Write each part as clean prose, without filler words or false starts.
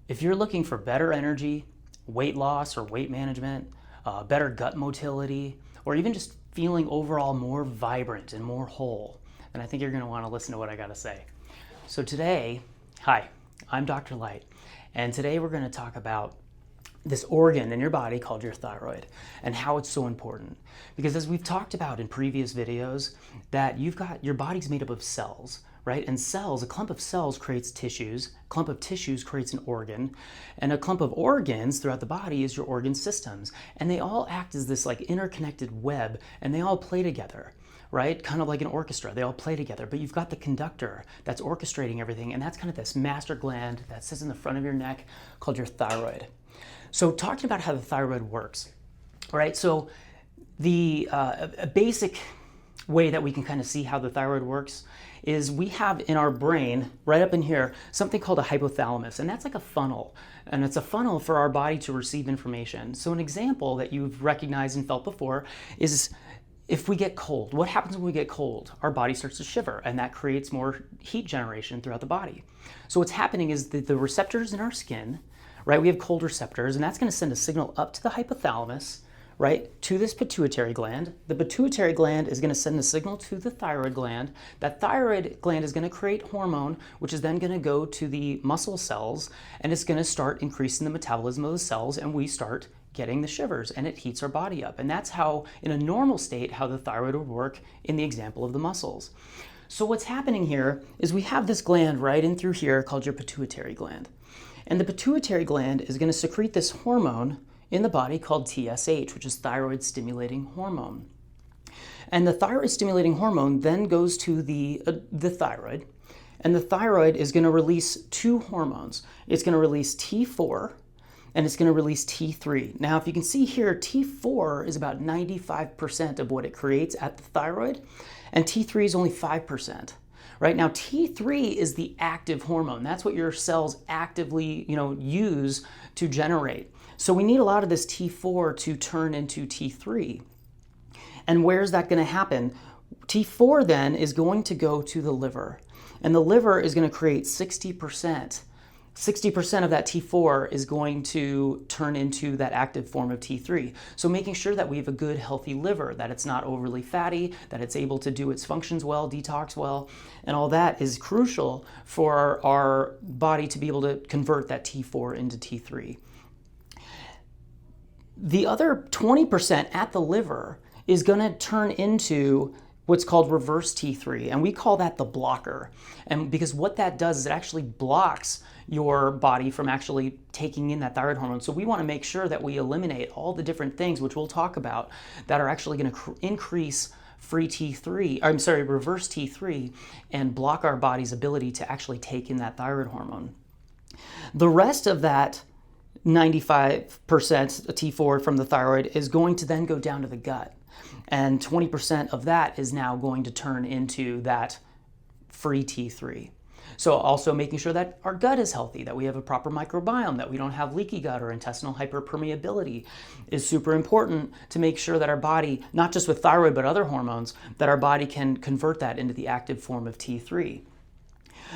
If you're looking for better energy, weight loss or weight management, better gut motility, or even just feeling overall more vibrant and more whole, then I think you're going to want to listen to what I got to say. So today, hi, I'm Dr. Light, and today we're going to talk about this organ in your body called your thyroid and how it's so important. Because as we've talked about in previous videos, that your body's made up of cells, right? And cells, a clump of cells creates tissues, a clump of tissues creates an organ, and a clump of organs throughout the body is your organ systems. And they all act as this like interconnected web, and they all play together, right? Kind of like an orchestra, they all play together, but you've got the conductor that's orchestrating everything, and that's kind of this master gland that sits in the front of your neck called your thyroid. So talking about how the thyroid works, all right? So a basic way that we can kind of see how the thyroid works is we have in our brain, right up in here, something called a hypothalamus, and that's like a funnel, and it's a funnel for our body to receive information. So an example that you've recognized and felt before is if we get cold. What happens when we get cold? Our body starts to shiver, and that creates more heat generation throughout the body. So what's happening is that the receptors in our skin, right, we have cold receptors, and that's going to send a signal up to the hypothalamus, right, to this pituitary gland. The pituitary gland is going to send a signal to the thyroid gland. That thyroid gland is going to create hormone, which is then going to go to the muscle cells, and it's going to start increasing the metabolism of the cells, and we start getting the shivers, and it heats our body up. And that's how, in a normal state, how the thyroid would work in the example of the muscles. So what's happening here is we have this gland right in through here called your pituitary gland. And the pituitary gland is going to secrete this hormone in the body called TSH, which is thyroid stimulating hormone. And the thyroid stimulating hormone then goes to the thyroid, and the thyroid is going to release two hormones. It's going to release T4 and it's going to release T3. Now, if you can see here, T4 is about 95% of what it creates at the thyroid, and T3 is only 5%. Right now, T3 is the active hormone. That's what your cells actively, use to generate. So we need a lot of this T4 to turn into T3. And where's that going to happen? T4 then is going to go to the liver, and the liver is going to create 60%. 60% of that T4 is going to turn into that active form of T3. So making sure that we have a good, healthy liver, that it's not overly fatty, that it's able to do its functions well, detox well, and all that is crucial for our body to be able to convert that T4 into T3. The other 20% at the liver is going to turn into what's called reverse T3, and we call that the blocker. And because what that does is it actually blocks your body from actually taking in that thyroid hormone. So we want to make sure that we eliminate all the different things, which we'll talk about, that are actually going to increase reverse T3 and block our body's ability to actually take in that thyroid hormone. The rest of that 95% T4 from the thyroid is going to then go down to the gut. And 20% of that is now going to turn into that free T3. So also making sure that our gut is healthy, that we have a proper microbiome, that we don't have leaky gut or intestinal hyperpermeability is super important to make sure that our body, not just with thyroid but other hormones, that our body can convert that into the active form of T3.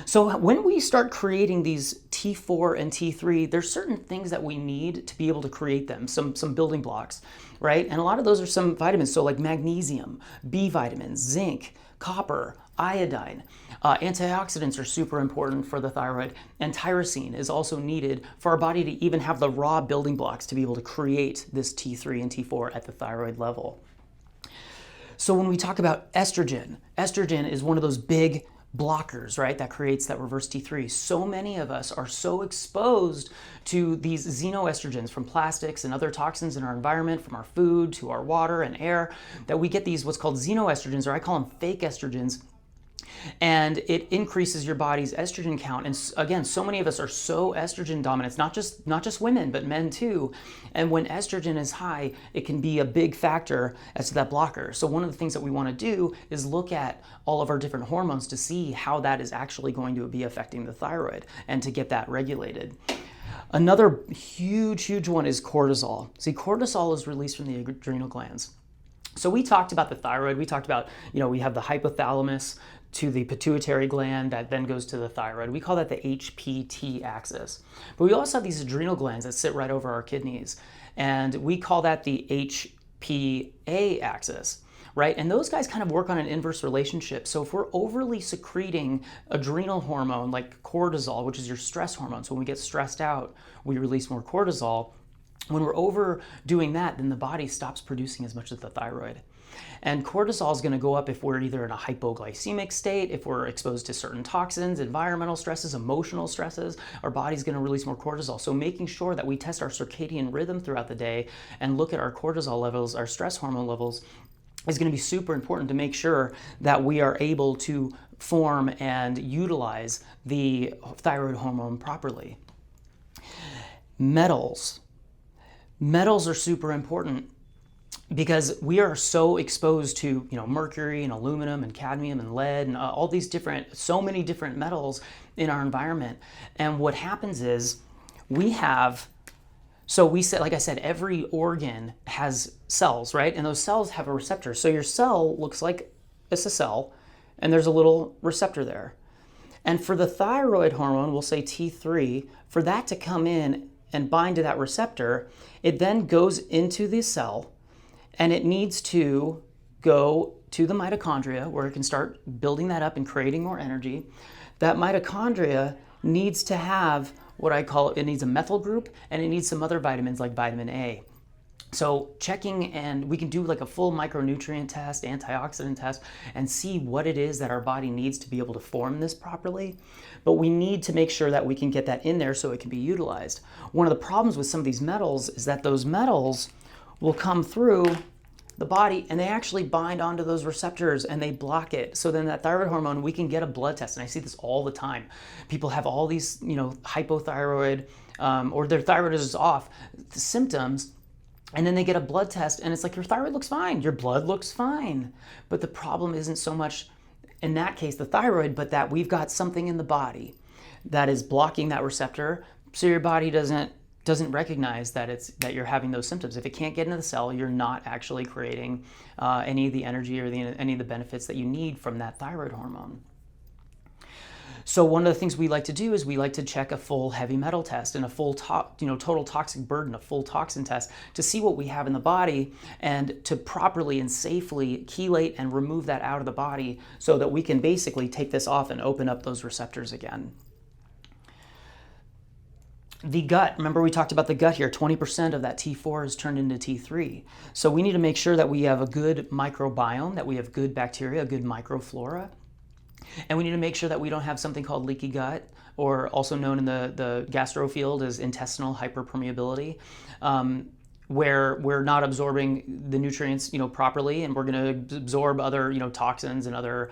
So when we start creating these T4 and T3, there's certain things that we need to be able to create them, some building blocks, right? And a lot of those are some vitamins, so like magnesium, B vitamins, zinc, copper, iodine. Antioxidants are super important for the thyroid, and tyrosine is also needed for our body to even have the raw building blocks to be able to create this T3 and T4 at the thyroid level. So when we talk about estrogen is one of those big blockers, right, that creates that reverse T3. So many of us are so exposed to these xenoestrogens from plastics and other toxins in our environment, from our food to our water and air, that we get these what's called xenoestrogens, or I call them fake estrogens, and it increases your body's estrogen count. And again, so many of us are so estrogen dominant. It's not just women, but men too. And when estrogen is high, it can be a big factor as to that blocker. So one of the things that we want to do is look at all of our different hormones to see how that is actually going to be affecting the thyroid and to get that regulated. Another huge one is cortisol. See, cortisol is released from the adrenal glands. So we talked about the thyroid. We talked about, we have the hypothalamus to the pituitary gland that then goes to the thyroid. We call that the HPT axis. But we also have these adrenal glands that sit right over our kidneys, and we call that the HPA axis, right? And those guys kind of work on an inverse relationship. So if we're overly secreting adrenal hormone like cortisol, which is your stress hormone, so when we get stressed out, we release more cortisol. When we're overdoing that, then the body stops producing as much of the thyroid. And cortisol is going to go up if we're either in a hypoglycemic state, if we're exposed to certain toxins, environmental stresses, emotional stresses, our body's going to release more cortisol. So making sure that we test our circadian rhythm throughout the day and look at our cortisol levels, our stress hormone levels, is going to be super important to make sure that we are able to form and utilize the thyroid hormone properly. Metals. Metals are super important because we are so exposed to, mercury and aluminum and cadmium and lead and all these so many different metals in our environment. And what happens is like I said, every organ has cells, right? And those cells have a receptor. So your cell looks like it's a cell, and there's a little receptor there. And for the thyroid hormone, we'll say T3, for that to come in and bind to that receptor, it then goes into the cell, and it needs to go to the mitochondria where it can start building that up and creating more energy. That mitochondria needs to have it needs a methyl group, and it needs some other vitamins like vitamin A. So checking, and we can do like a full micronutrient test, antioxidant test, and see what it is that our body needs to be able to form this properly. But we need to make sure that we can get that in there so it can be utilized. One of the problems with some of these metals is that those metals will come through the body and they actually bind onto those receptors and they block it. So then that thyroid hormone, we can get a blood test, and I see this all the time. People have all these, hypothyroid, or their thyroid is off, the symptoms, and then they get a blood test and it's like, your thyroid looks fine, your blood looks fine. But the problem isn't so much, in that case, the thyroid, but that we've got something in the body that is blocking that receptor, so your body doesn't recognize that you're having those symptoms. If it can't get into the cell, you're not actually creating any of the energy or any of the benefits that you need from that thyroid hormone. So one of the things we like to do is we like to check a full heavy metal test and a full total toxic burden, a full toxin test, to see what we have in the body and to properly and safely chelate and remove that out of the body so that we can basically take this off and open up those receptors again. The gut, remember we talked about the gut here, 20% of that T4 is turned into T3. So we need to make sure that we have a good microbiome, that we have good bacteria, good microflora. And we need to make sure that we don't have something called leaky gut, or also known in the gastro field as intestinal hyperpermeability, where we're not absorbing the nutrients, properly, and we're going to absorb other, toxins and other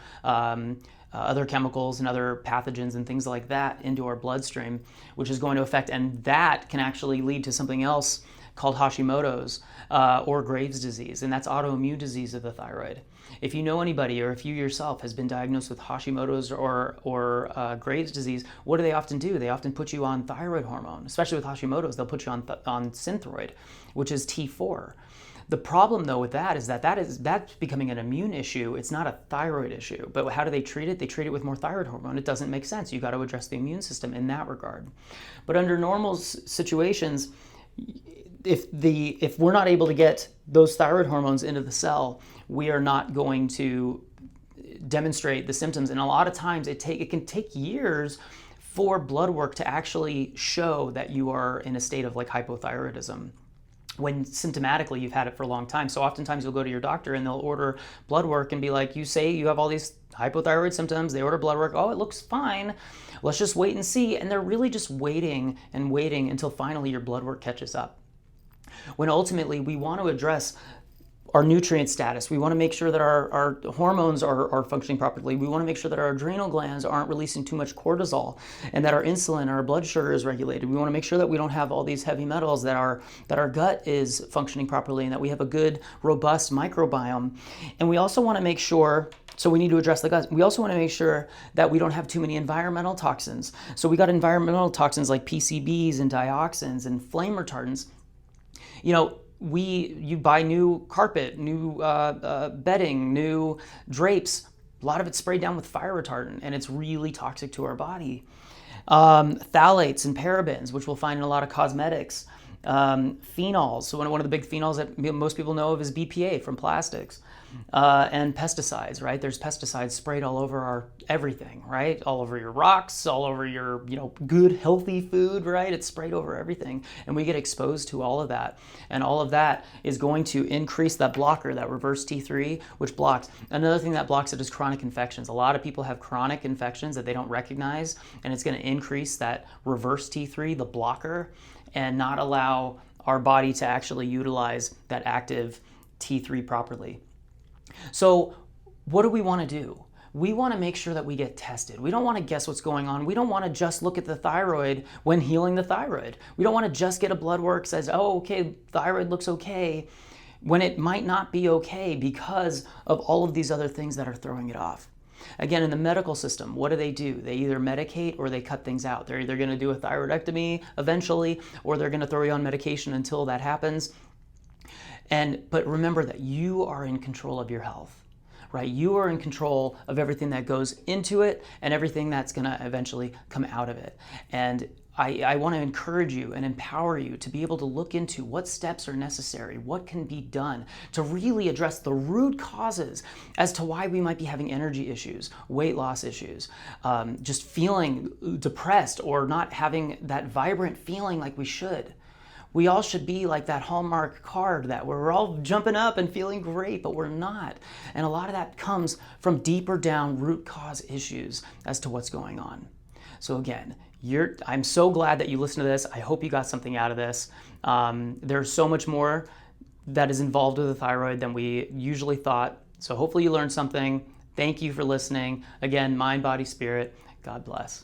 chemicals and other pathogens and things like that into our bloodstream, which is going to affect, and that can actually lead to something else called Hashimoto's or Graves' disease, and that's autoimmune disease of the thyroid. If you know anybody, or if you yourself has been diagnosed with Hashimoto's or Graves' disease, what do they often do? They often put you on thyroid hormone. Especially with Hashimoto's, they'll put you on Synthroid, which is T4. The problem, though, with that is that's becoming an immune issue. It's not a thyroid issue. But how do they treat it? They treat it with more thyroid hormone. It doesn't make sense. You got to address the immune system in that regard. But under normal situations, if we're not able to get those thyroid hormones into the cell, we are not going to demonstrate the symptoms. And a lot of times it can take years for blood work to actually show that you are in a state of like hypothyroidism, when symptomatically you've had it for a long time. So oftentimes you'll go to your doctor and they'll order blood work and be like, you say you have all these hypothyroid symptoms, they order blood work, oh, it looks fine, let's just wait and see. And they're really just waiting and waiting until finally your blood work catches up. When ultimately we want to address our nutrient status. We want to make sure that our hormones are functioning properly. We want to make sure that our adrenal glands aren't releasing too much cortisol, and that our insulin, our blood sugar is regulated. We want to make sure that we don't have all these heavy metals, that our gut is functioning properly, and that we have a good, robust microbiome. And we also want to make sure, so we need to address the gut. We also want to make sure that we don't have too many environmental toxins. So we got environmental toxins like PCBs and dioxins and flame retardants. You buy new carpet, new bedding, new drapes. A lot of it's sprayed down with fire retardant, and it's really toxic to our body. Phthalates and parabens, which we'll find in a lot of cosmetics. Phenols, so one of the big phenols that most people know of is BPA from plastics. And pesticides, right? There's pesticides sprayed all over our everything, right? All over your rocks, all over your, good, healthy food, right? It's sprayed over everything. And we get exposed to all of that. And all of that is going to increase that blocker, that reverse T3, which blocks. Another thing that blocks it is chronic infections. A lot of people have chronic infections that they don't recognize, and it's going to increase that reverse T3, the blocker, and not allow our body to actually utilize that active T3 properly. So what do we want to do? We want to make sure that we get tested. We don't want to guess what's going on. We don't want to just look at the thyroid when healing the thyroid. We don't want to just get a blood work that says, oh, okay, thyroid looks okay, when it might not be okay because of all of these other things that are throwing it off. Again, in the medical system, what do? They either medicate or they cut things out. They're either going to do a thyroidectomy eventually, or they're going to throw you on medication until that happens. But remember that you are in control of your health, right? You are in control of everything that goes into it and everything that's going to eventually come out of it. And I want to encourage you and empower you to be able to look into what steps are necessary, what can be done to really address the root causes as to why we might be having energy issues, weight loss issues, just feeling depressed or not having that vibrant feeling like we should. We all should be like that Hallmark card that we're all jumping up and feeling great, but we're not. And a lot of that comes from deeper down root cause issues as to what's going on. So again, I'm so glad that you listened to this. I hope you got something out of this. There's so much more that is involved with the thyroid than we usually thought. So hopefully you learned something. Thank you for listening. Again, mind, body, spirit. God bless.